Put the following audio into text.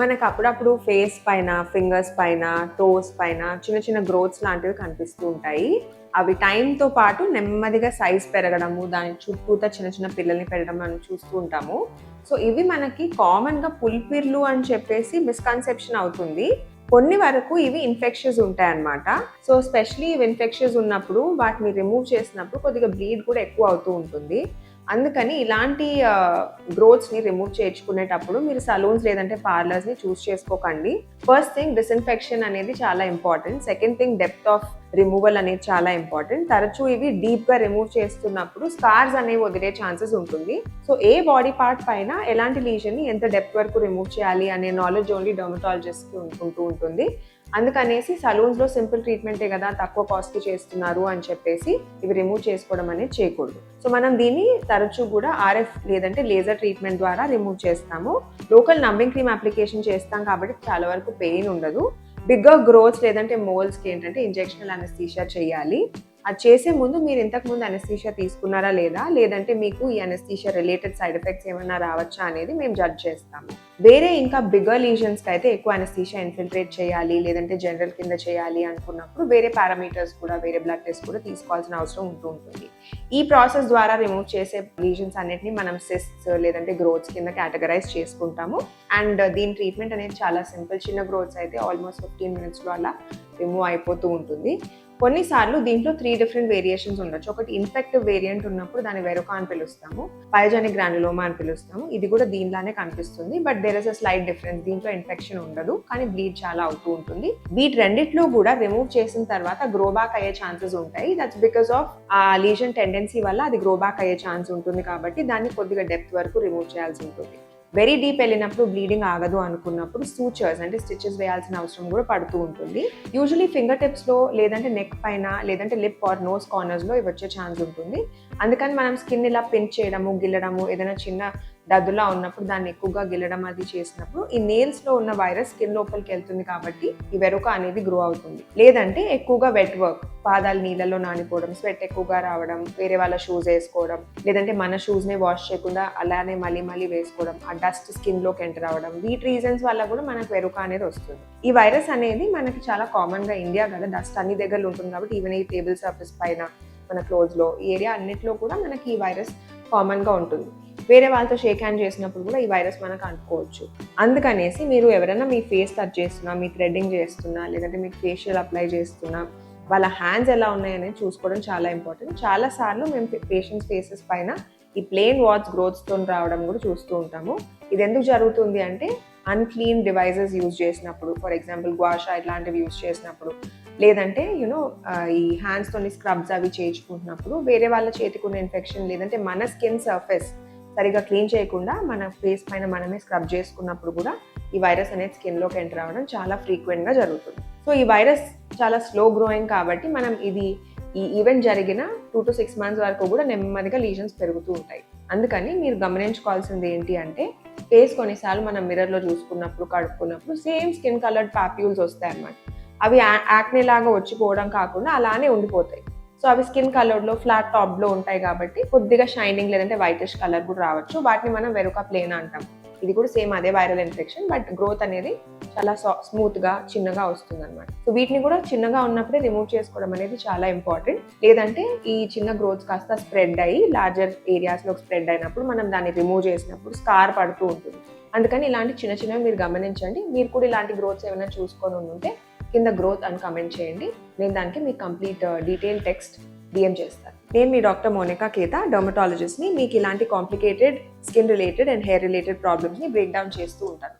మనకు అప్పుడప్పుడు ఫేస్ పైన, ఫింగర్స్ పైన, టోస్ పైన చిన్న చిన్న గ్రోత్స్ లాంటివి కనిపిస్తూ ఉంటాయి. అవి టైంతో పాటు నెమ్మదిగా సైజ్ పెరగడము, దాని చుట్టూతా చిన్న చిన్న పిల్లల్ని పెరగడం మనం చూస్తూ ఉంటాము. సో ఇవి మనకి కామన్గా పుల్పిర్లు అని చెప్పేసి మిస్కన్సెప్షన్ అవుతుంది. కొన్ని వరకు ఇవి ఇన్ఫెక్షన్స్ ఉంటాయన్నమాట. సో స్పెషలీ ఇవి ఇన్ఫెక్షన్స్ ఉన్నప్పుడు వాటిని రిమూవ్ చేసినప్పుడు కొద్దిగా బ్లీడ్ కూడా ఎక్కువ అవుతూ ఉంటుంది. అందుకని ఇలాంటి గ్రోత్స్ని రిమూవ్ చేయించుకునేటప్పుడు మీరు సలూన్స్ లేదంటే పార్లర్స్ని చూస్ చేసుకోకండి. ఫస్ట్ థింగ్ డిస్ఇన్ఫెక్షన్ అనేది చాలా important. Second thing depth of removal అనేది చాలా ఇంపార్టెంట్. తరచూ ఇవి డీప్గా రిమూవ్ చేస్తున్నప్పుడు స్కార్స్ అనేవి వదిలే ఛాన్సెస్ ఉంటుంది. సో ఏ బాడీ పార్ట్ పైన ఎలాంటి లీజన్ని ఎంత డెప్త్ వరకు రిమూవ్ చేయాలి అనే నాలెడ్జ్ ఓన్లీ డర్మటాలజిస్ట్కి ఉంటూ ఉంటుంది. అందుకనేసి సలూన్స్లో సింపుల్ ట్రీట్మెంటే కదా, తక్కువ కాస్ట్కి చేస్తున్నారు అని చెప్పేసి ఇవి రిమూవ్ చేసుకోవడం అనేది చేయకూడదు. సో మనం దీన్ని తరచూ కూడా ఆర్ఎఫ్ లేదంటే లేజర్ ట్రీట్మెంట్ ద్వారా రిమూవ్ చేస్తాము. లోకల్ నంబింగ్ క్రీమ్ అప్లికేషన్ చేస్తాం కాబట్టి చాలా వరకు పెయిన్ ఉండదు. బిగ్గర్ గ్రోత్స్ లేదంటే మోల్స్కి ఏంటంటే ఇంజెక్షనల్ అనెస్థీషియా చేయాలి. అది చేసే ముందు మీరు ఇంతకుముందు అనెస్థీషియా తీసుకున్నారా లేదా, లేదంటే మీకు ఈ అనెస్థీషియా రిలేటెడ్ సైడ్ ఎఫెక్ట్స్ ఏమైనా రావచ్చా అనేది మేము జడ్జ్ చేస్తాము. వేరే ఇంకా బిగ్గర్ లీజన్స్కి అయితే ఎక్కువ అనెస్థీషియా ఇన్ఫిల్ట్రేట్ చేయాలి లేదంటే జనరల్ కింద చేయాలి అనుకున్నప్పుడు వేరే పారామీటర్స్ కూడా, వేరే బ్లడ్ టెస్ట్ కూడా తీసుకోవాల్సిన అవసరం ఉంటుంది. ఈ ప్రాసెస్ ద్వారా రిమూవ్ చేసే లీజన్స్ అన్నిటిని మనం సిస్ట్స్ లేదంటే గ్రోత్స్ కింద కేటగరైజ్ చేసుకుంటాము. అండ్ దీని ట్రీట్మెంట్ అనేది చాలా సింపుల్. చిన్న గ్రోత్స్ అయితే ఆల్మోస్ట్ 15 minutesలో అలా రిమూవ్ అయిపోతూ ఉంటుంది. కొన్నిసార్లు దీంట్లో 3 డిఫరెంట్ వేరియేషన్స్ ఉండొచ్చు. ఒకటి ఇన్ఫెక్టివ్ వేరియంట్ ఉన్నప్పుడు దాన్ని వెరోకా అని పిలుస్తాము, పయోజెనిక్ గ్రాన్యులోమా అని పిలుస్తాము. ఇది కూడా దీనిలానే కనిపిస్తుంది, but there is a slight difference. దీంట్లో ఇన్ఫెక్షన్ ఉండదు కానీ బ్లీడ్ చాలా అవుతూ ఉంటుంది. వీటి రెండిట్లో కూడా రిమూవ్ చేసిన తర్వాత గ్రో బ్యాక్ అయ్యే ఛాన్సెస్ ఉంటాయి. దట్స్ బికాస్ ఆఫ్ ఆ లీజన్ టెండెన్సీ వల్ల అది గ్రో బ్యాక్ అయ్యే ఛాన్స్ ఉంటుంది కాబట్టి దాన్ని కొద్దిగా డెప్త్ వరకు రిమూవ్ చేయాల్సి ఉంటుంది. వెరీ డీప్ వెళ్ళినప్పుడు బ్లీడింగ్ ఆగదు అనుకున్నప్పుడు సూచర్స్ అంటే స్టిచెస్ వేయాల్సిన అవసరం కూడా పడుతూ ఉంటుంది. యూజువలీ ఫింగర్ టిప్స్లో లేదంటే నెక్ పైన లేదంటే లిప్ ఆర్ నోస్ కార్నర్స్లో ఇవి వచ్చే ఛాన్స్ ఉంటుంది. అందుకని మనం స్కిన్ ఇలా పిన్ చేయడము, గిల్లడము, ఏదైనా చిన్న దద్దులా ఉన్నప్పుడు దాన్ని ఎక్కువగా గిల్లడం అది చేసినప్పుడు ఈ నెయిల్స్లో ఉన్న వైరస్ స్కిన్ లోపలికి వెళ్తుంది కాబట్టి ఈ వెరుక అనేది గ్రో అవుతుంది. లేదంటే ఎక్కువగా వెట్ వర్క్, పాదాలు నీళ్ళలో నానిపోవడం, స్వెట్ ఎక్కువగా రావడం, వేరే వాళ్ళ షూస్ వేసుకోవడం, లేదంటే మన షూస్నే వాష్ చేయకుండా అలానే మళ్ళీ వేసుకోవడం, ఆ డస్ట్ స్కిన్లోకి ఎంటర్ అవ్వడం, వీటి రీజన్స్ వల్ల కూడా మనకు వెరుక అనేది వస్తుంది. ఈ వైరస్ అనేది మనకి చాలా కామన్గా ఇండియా కదా, డస్ట్ అన్ని దగ్గరలో ఉంటుంది కాబట్టి ఈవెన్ ఈ టేబుల్ సర్ఫేస్ పైన, మన క్లోత్స్లో, ఈ ఏరియా అన్నిట్లో కూడా మనకి ఈ వైరస్ కామన్గా ఉంటుంది. వేరే వాళ్ళతో షేక్ హ్యాండ్ చేసినప్పుడు కూడా ఈ వైరస్ మనకు అంటుకోవచ్చు. అందుకనేసి మీరు ఎవరైనా మీ ఫేస్ టచ్ చేస్తున్నా, మీ థ్రెడ్డింగ్ చేస్తున్నా, లేదంటే మీకు ఫేషియల్ అప్లై చేస్తున్నా వాళ్ళ హ్యాండ్స్ ఎలా ఉన్నాయనేది చూసుకోవడం చాలా ఇంపార్టెంట్. చాలాసార్లు మేము పేషెంట్స్ ఫేసెస్ పైన ఈ ప్లెయిన్ వాట్స్ గ్రోత్స్తో రావడం కూడా చూస్తూ ఉంటాము. ఇది ఎందుకు జరుగుతుంది అంటే అన్క్లీన్ డివైజెస్ యూజ్ చేసినప్పుడు, ఫర్ ఎగ్జాంపుల్ గ్వాషా ఇట్లాంటివి యూజ్ చేసినప్పుడు, లేదంటే ఈ హ్యాండ్స్తోని స్క్రబ్స్ అవి చేయించుకుంటున్నప్పుడు వేరే వాళ్ళ చేతికి ఉన్న ఇన్ఫెక్షన్, లేదంటే మన స్కిన్ సర్ఫేస్ సరిగా క్లీన్ చేయకుండా మన ఫేస్ పైన మనమే స్క్రబ్ చేసుకున్నప్పుడు కూడా ఈ వైరస్ అనేది స్కిన్లోకి ఎంటర్ అవ్వడం చాలా ఫ్రీక్వెంట్గా జరుగుతుంది. సో ఈ వైరస్ చాలా స్లో గ్రోయింగ్ కాబట్టి మనం ఈ ఈవెంట్ జరిగిన 2 to 6 months వరకు కూడా నెమ్మదిగా లీజన్స్ పెరుగుతూ ఉంటాయి. అందుకని మీరు గమనించుకోవాల్సింది ఏంటి అంటే ఫేస్ కొన్నిసార్లు మనం మిర్రర్లో చూసుకున్నప్పుడు, కడుక్కున్నప్పుడు సేమ్ స్కిన్ కలర్డ్ పాప్యూల్స్ వస్తాయి అన్నమాట. అవి యాక్నే లాగా వచ్చిపోవడం కాకుండా అలానే ఉండిపోతాయి. సో అవి స్కిన్ కలర్లో ఫ్లాట్ టాప్లో ఉంటాయి కాబట్టి కొద్దిగా షైనింగ్ లేదంటే వైటిష్ కలర్ కూడా రావచ్చు. వాటిని మనం వెరుకా ప్లేన్ అంటాం. ఇది కూడా సేమ్ అదే వైరల్ ఇన్ఫెక్షన్, బట్ గ్రోత్ అనేది చాలా స్మూత్గా చిన్నగా వస్తుంది అనమాట. సో వీటిని కూడా చిన్నగా ఉన్నప్పుడే రిమూవ్ చేసుకోవడం అనేది చాలా ఇంపార్టెంట్. లేదంటే ఈ చిన్న గ్రోత్స్ కాస్త స్ప్రెడ్ అయ్యి లార్జర్ ఏరియాస్లో స్ప్రెడ్ అయినప్పుడు మనం దాన్ని రిమూవ్ చేసినప్పుడు స్కార్ పడుతూ ఉంటుంది. అందుకని ఇలాంటి చిన్నవి మీరు గమనించండి. మీరు కూడా ఇలాంటి గ్రోత్స్ ఏమైనా చూసుకొని ఉంటే కింద గ్రోత్ అని కమెంట్ చేయండి. నేను దానికి మీకు కంప్లీట్ డీటెయిల్ టెక్స్ట్ డిఎం చేస్తాను. నేను మీ డాక్టర్ మోనికా కేతా, డర్మటాలజిస్ట్ని. మీకు ఇలాంటి complicated skin related and hair related ప్రాబ్లమ్స్ని బ్రేక్ డౌన్ చేస్తూ ఉంటాను.